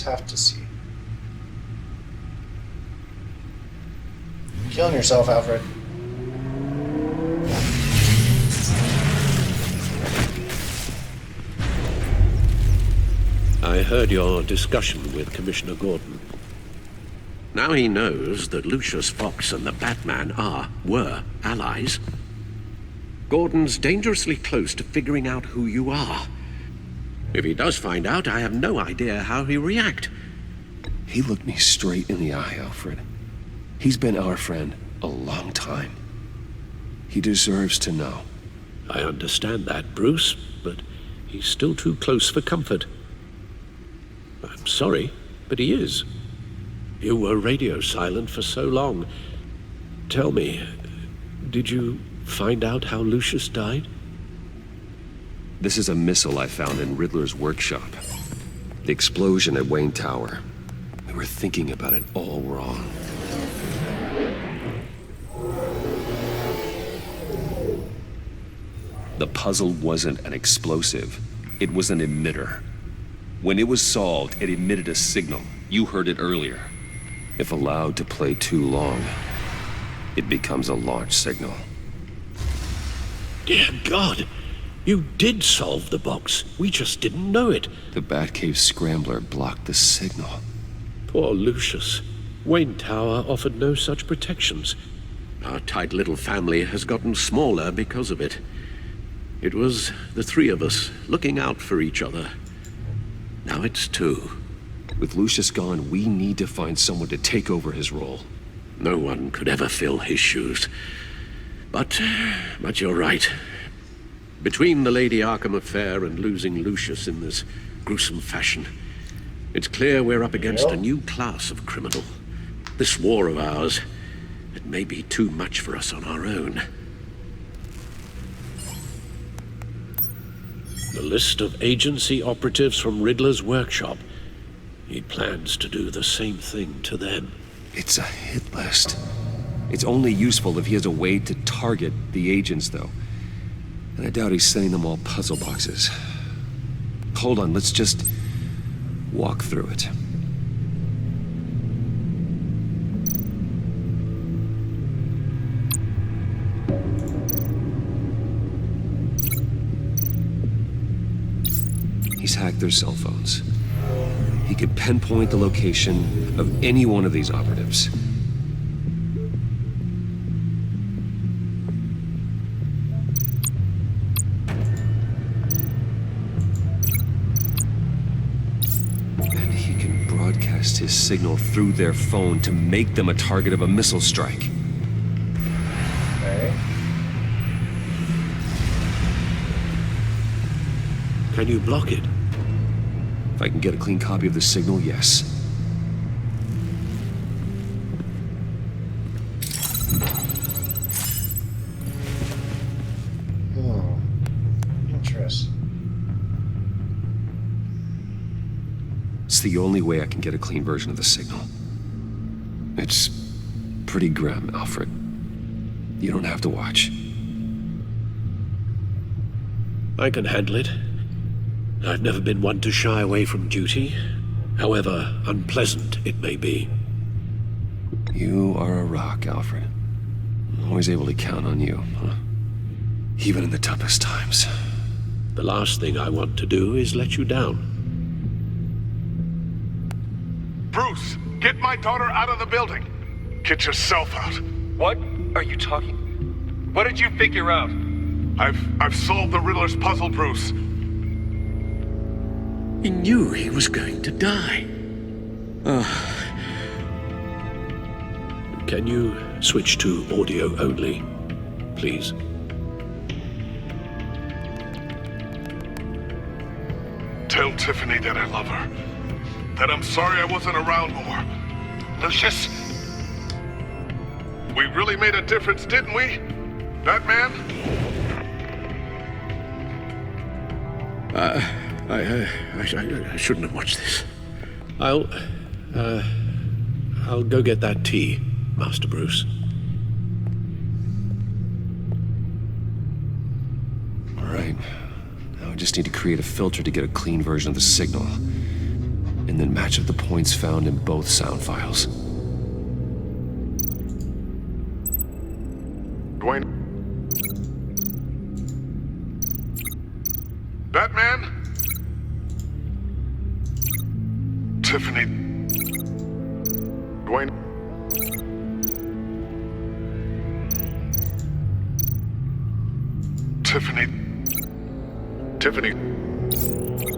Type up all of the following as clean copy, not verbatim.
have to see. You're killing yourself, Alfred. I heard your discussion with Commissioner Gordon. Now he knows that Lucius Fox and the Batman were allies. Gordon's dangerously close to figuring out who you are. If he does find out, I have no idea how he'll react. He looked me straight in the eye, Alfred. He's been our friend a long time. He deserves to know. I understand that, Bruce, but he's still too close for comfort. I'm sorry, but he is. You were radio silent for so long. Tell me, did you find out how Lucius died? This is a missile I found in Riddler's workshop. The explosion at Wayne Tower. We were thinking about it all wrong. The puzzle wasn't an explosive. It was an emitter. When it was solved, it emitted a signal. You heard it earlier. If allowed to play too long, it becomes a launch signal. Dear God, you did solve the box. We just didn't know it. The Batcave scrambler blocked the signal. Poor Lucius. Wayne Tower offered no such protections. Our tight little family has gotten smaller because of it. It was the three of us looking out for each other. Now it's two. With Lucius gone, we need to find someone to take over his role. No one could ever fill his shoes. But you're right. Between the Lady Arkham affair and losing Lucius in this gruesome fashion, it's clear we're up against a new class of criminal. This war of ours, it may be too much for us on our own. The list of agency operatives from Riddler's workshop. He plans to do the same thing to them. It's a hit list. It's only useful if he has a way to target the agents, though. And I doubt he's sending them all puzzle boxes. Hold on, let's just walk through it. He's hacked their cell phones. He could pinpoint the location of any one of these operatives. And he can broadcast his signal through their phone to make them a target of a missile strike. Okay. Can you block it? If I can get a clean copy of the signal, yes. Oh, interesting. It's the only way I can get a clean version of the signal. It's pretty grim, Alfred. You don't have to watch. I can handle it. I've never been one to shy away from duty, however unpleasant it may be. You are a rock, Alfred. I'm always able to count on you, huh? Even in the toughest times. The last thing I want to do is let you down. Bruce, get my daughter out of the building. Get yourself out. What are you talking? What did you figure out? I've solved the Riddler's puzzle, Bruce. He knew he was going to die. Can you switch to audio only, please? Tell Tiffany that I love her. That I'm sorry I wasn't around more. Lucius? We really made a difference, didn't we? Batman? I shouldn't have watched this. I'll go get that tea, Master Bruce. All right. Now I just need to create a filter to get a clean version of the signal. and then match up the points found in both sound files. Dwayne. Batman? Tiffany. Dwayne. Tiffany.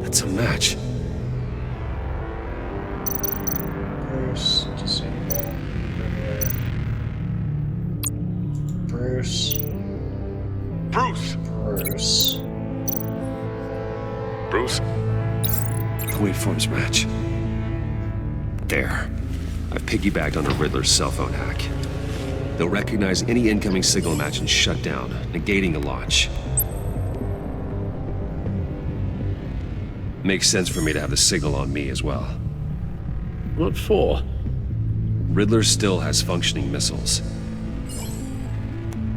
That's a match. Bruce, Disabled, Riddler. Bruce. Point forms match. There. I've piggybacked on a Riddler's cell phone hack. They'll recognize any incoming signal match and shut down, negating the launch. Makes sense for me to have the signal on me as well. What for? Riddler still has functioning missiles.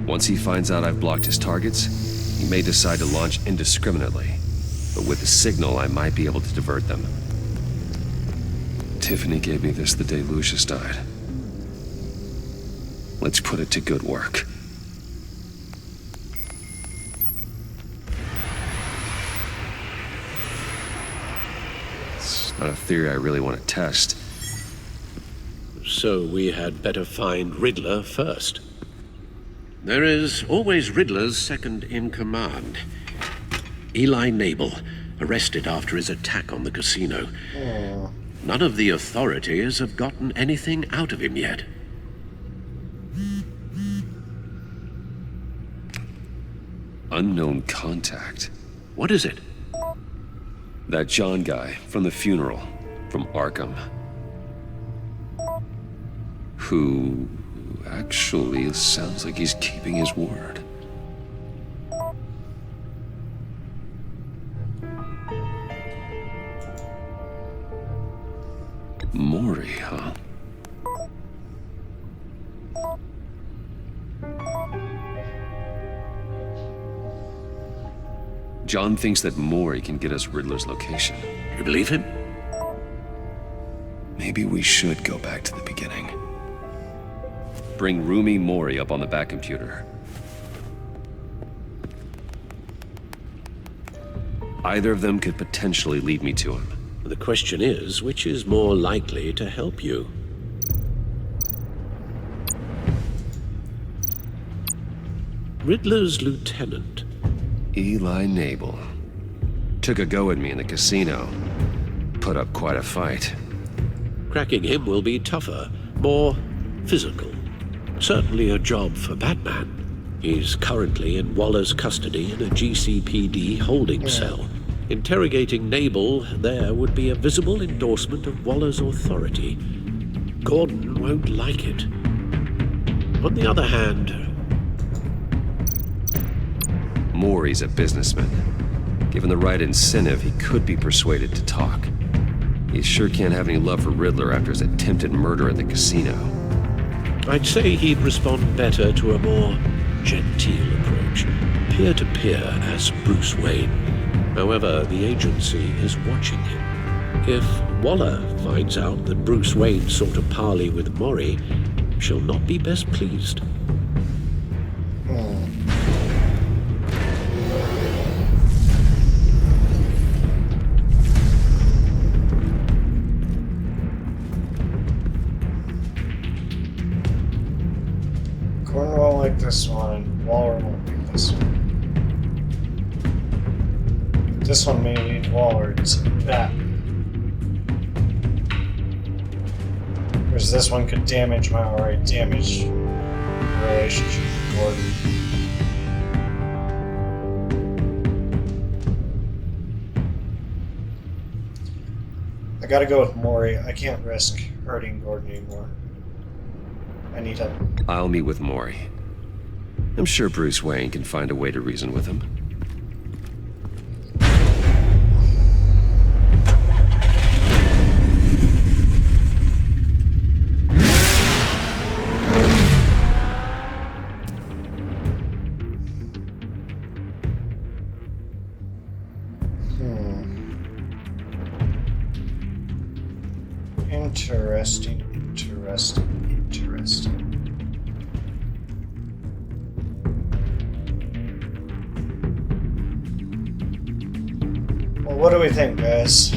Once he finds out I've blocked his targets, he may decide to launch indiscriminately. But with the signal, I might be able to divert them. Tiffany gave me this the day Lucius died. Let's put it to good work. It's not a theory I really want to test. So we had better find Riddler first. There is always Riddler's second in command. Eli Nabel, arrested after his attack on the casino. None of the authorities have gotten anything out of him yet. Unknown contact. What is it? That John guy from the funeral, from Arkham. Who actually sounds like he's keeping his word. Maury, huh? John thinks that Maury can get us Riddler's location. You believe him? Maybe we should go back to the beginning. Bring Rumi Maury up on the back computer. Either of them could potentially lead me to him. The question is, which is more likely to help you? Riddler's lieutenant. Eli Nabel. Took a go at me in the casino. Put up quite a fight. Cracking him will be tougher, more physical. Certainly a job for Batman. He's currently in Waller's custody in a GCPD holding cell. Interrogating Nabel there would be a visible endorsement of Waller's authority. Gordon won't like it. On the other hand... Maury's a businessman. Given the right incentive, he could be persuaded to talk. He sure can't have any love for Riddler after his attempted murder at the casino. I'd say he'd respond better to a more genteel approach, peer-to-peer as Bruce Wayne. However, the agency is watching him. If Waller finds out that Bruce Wayne sought a parley with Maury, she'll not be best pleased. Gordon won't like this one. Waller won't like this one. This one may lead Waller to that. Whereas this one could damage my already damaged relationship with Gordon. I gotta go with Maury. I can't risk hurting Gordon anymore. I need help. I'll meet with Maury. I'm sure Bruce Wayne can find a way to reason with him. what do we think, guys?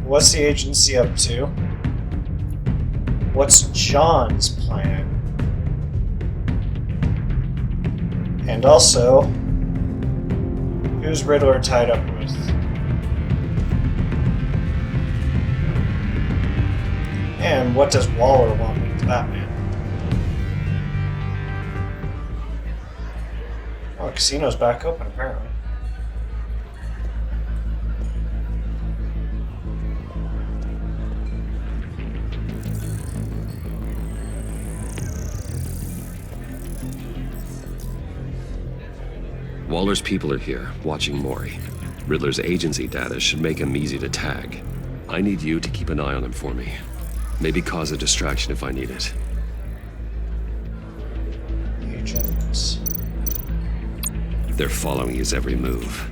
What's the agency up to? What's John's plan? And also, who's Riddler tied up with? And what does Waller want with Batman? Oh, the casino's back open, apparently. Waller's people are here, watching Mori. Riddler's agency data should make him easy to tag. I need you to keep an eye on him for me. Maybe cause a distraction if I need it. Agents. They're following his every move.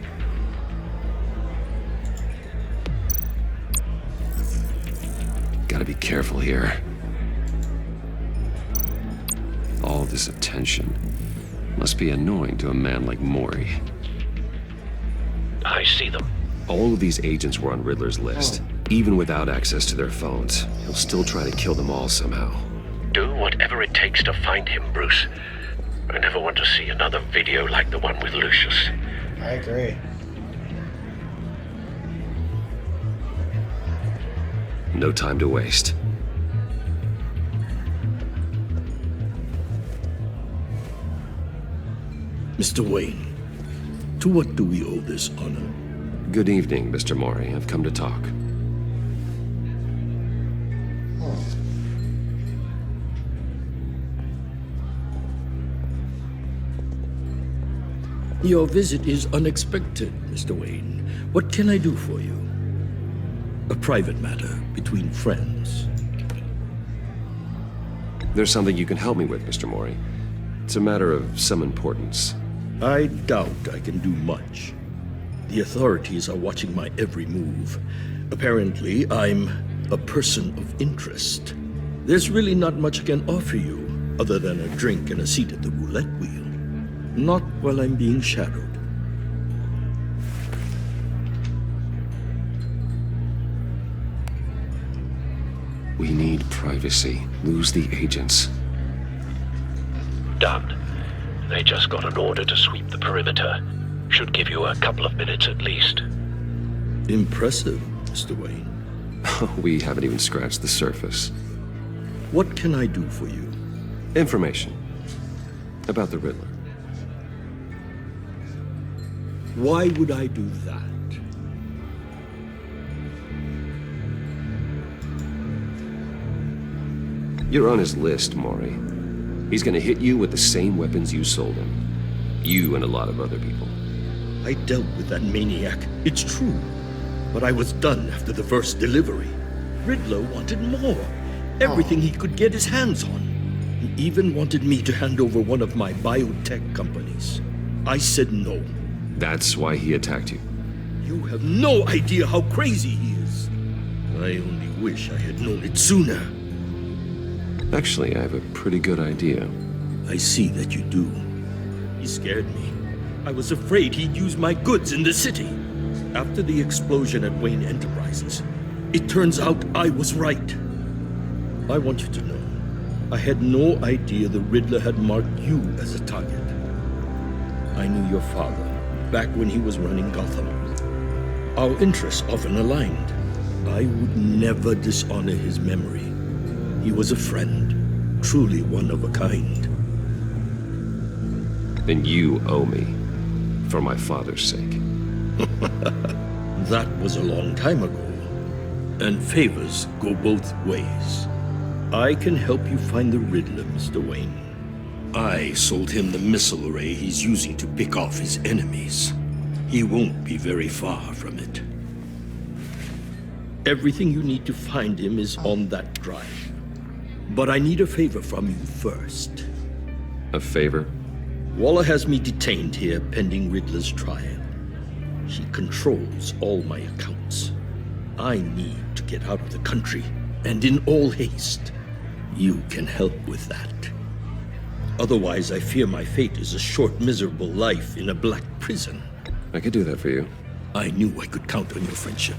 Gotta be careful here. All this attention must be annoying to a man like Mori. I see them. All of these agents were on Riddler's list. Even without access to their phones, he'll still try to kill them all somehow. Do whatever it takes to find him, Bruce. I never want to see another video like the one with Lucius. I agree. No time to waste. Mr. Wayne, to what do we owe this honor? Good evening, Mr. Mori. I've come to talk. Your visit is unexpected, Mr. Wayne. What can I do for you? A private matter between friends. There's something you can help me with, Mr. Mori. It's a matter of some importance. I doubt I can do much. The authorities are watching my every move. Apparently, I'm a person of interest. There's really not much I can offer you, other than a drink and a seat at the roulette wheel. Not while I'm being shadowed. We need privacy. Lose the agents. Done. They just got an order to sweep the perimeter. Should give you a couple of minutes at least. Impressive, Mr. Wayne. We haven't even scratched the surface. What can I do for you? Information about the Riddler. Why would I do that? You're on his list, Mori. He's gonna hit you with the same weapons you sold him. You and a lot of other people. I dealt with that maniac, it's true. But I was done after the first delivery. Riddler wanted more. Everything he could get his hands on. He even wanted me to hand over one of my biotech companies. I said no. That's why he attacked you. You have no idea how crazy he is. I only wish I had known it sooner. Actually, I have a pretty good idea. I see that you do. He scared me. I was afraid he'd use my goods in the city. After the explosion at Wayne Enterprises, it turns out I was right. I want you to know, I had no idea the Riddler had marked you as a target. I knew your father back when he was running Gotham. Our interests often aligned. I would never dishonor his memory. He was a friend, truly one of a kind. Then you owe me, for my father's sake. That was a long time ago, and favors go both ways. I can help you find the Riddler, Mr. Wayne. I sold him the missile array he's using to pick off his enemies. He won't be very far from it. Everything you need to find him is on that drive. But I need a favor from you first. A favor? Waller has me detained here pending Riddler's trial. She controls all my accounts. I need to get out of the country, and in all haste. You can help with that. Otherwise, I fear my fate is a short, miserable life in a black prison. I could do that for you. I knew I could count on your friendship.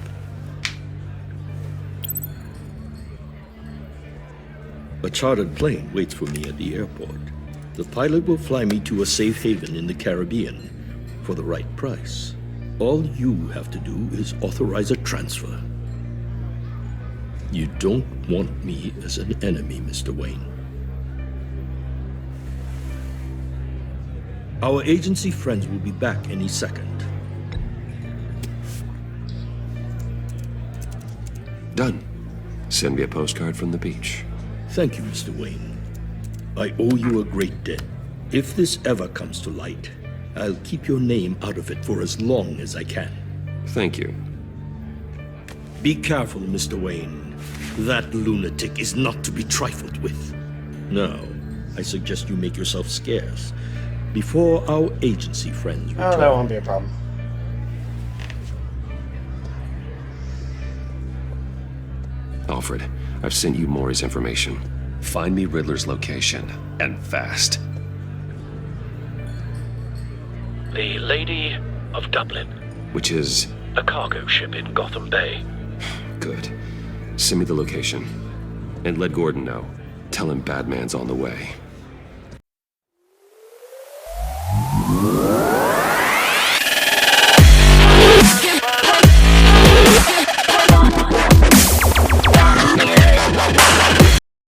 A chartered plane waits for me at the airport. The pilot will fly me to a safe haven in the Caribbean for the right price. All you have to do is authorize a transfer. You don't want me as an enemy, Mr. Wayne. Our agency friends will be back any second. Done. Send me a postcard from the beach. Thank you, Mr. Wayne. I owe you a great debt. If this ever comes to light, I'll keep your name out of it for as long as I can. Thank you. Be careful, Mr. Wayne. That lunatic is not to be trifled with. Now, I suggest you make yourself scarce before our agency friends return. Oh, that won't be a problem. Alfred, I've sent you Maury's information. Find me Riddler's location, and fast. The Lady of Dublin. Which is... A cargo ship in Gotham Bay. good. Send me the location. And let Gordon know. Tell him Batman's on the way.